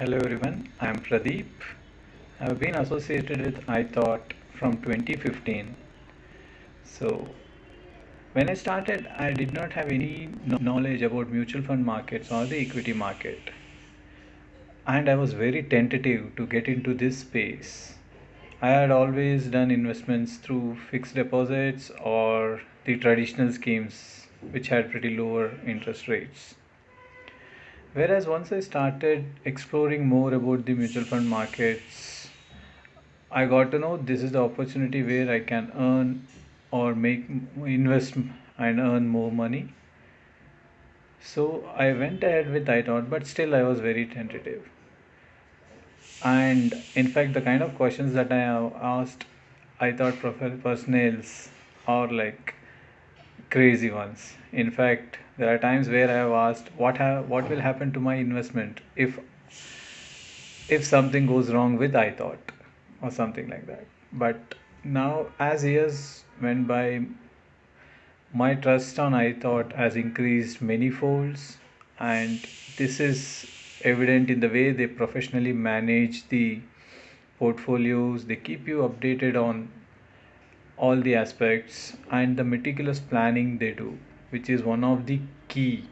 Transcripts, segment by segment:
Hello everyone, I am Pradeep. I have been associated with iThought from 2015. So, when I started, I did not have any knowledge about mutual fund markets or the equity market, and I was very tentative to get into this space. I had always done investments through fixed deposits or the traditional schemes which had pretty lower interest rates. Whereas once I started exploring more about the mutual fund markets, I got to know this is the opportunity where I can earn or invest and earn more money. So I went ahead with iThought, but still I was very tentative. And in fact, the kind of questions that I have asked iThought personnels are like crazy ones. In fact, there are times where I have asked what will happen to my investment if something goes wrong with iThought or something like that. But now, as years went by, my trust on iThought has increased many folds, and this is evident in the way they professionally manage the portfolios. They keep you updated on all the aspects and the meticulous planning they do, which is one of the key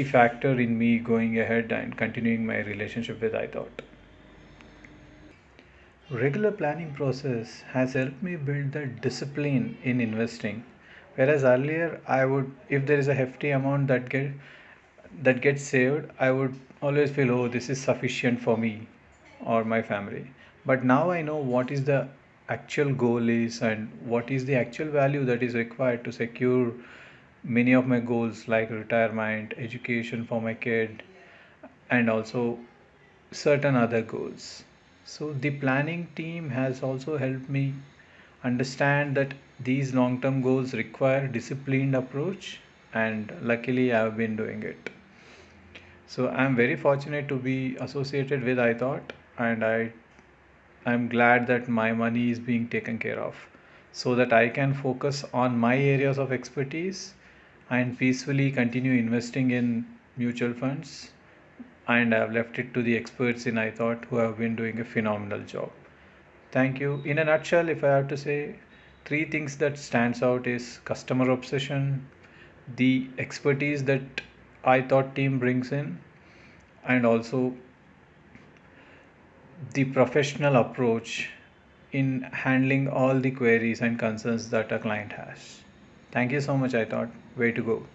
factor in me going ahead and continuing my relationship with iThought. Regular planning process has helped me build the discipline in investing. Whereas earlier I would, if there is a hefty amount that gets saved, I would always feel, oh, this is sufficient for me or my family. But now I know what is the actual goal is and what is the actual value that is required to secure many of my goals like retirement, education for my kid, and also certain other goals. So the planning team has also helped me understand that these long-term goals require disciplined approach, and luckily I have been doing it. So I'm very fortunate to be associated with iThought, and I'm glad that my money is being taken care of so that I can focus on my areas of expertise and peacefully continue investing in mutual funds, and I've left it to the experts in iThought who have been doing a phenomenal job. Thank you. In a nutshell, if I have to say three things that stands out is customer obsession, the expertise that iThought team brings in, and also the professional approach in handling all the queries and concerns that a client has. Thank you so much, iThought. Way to go.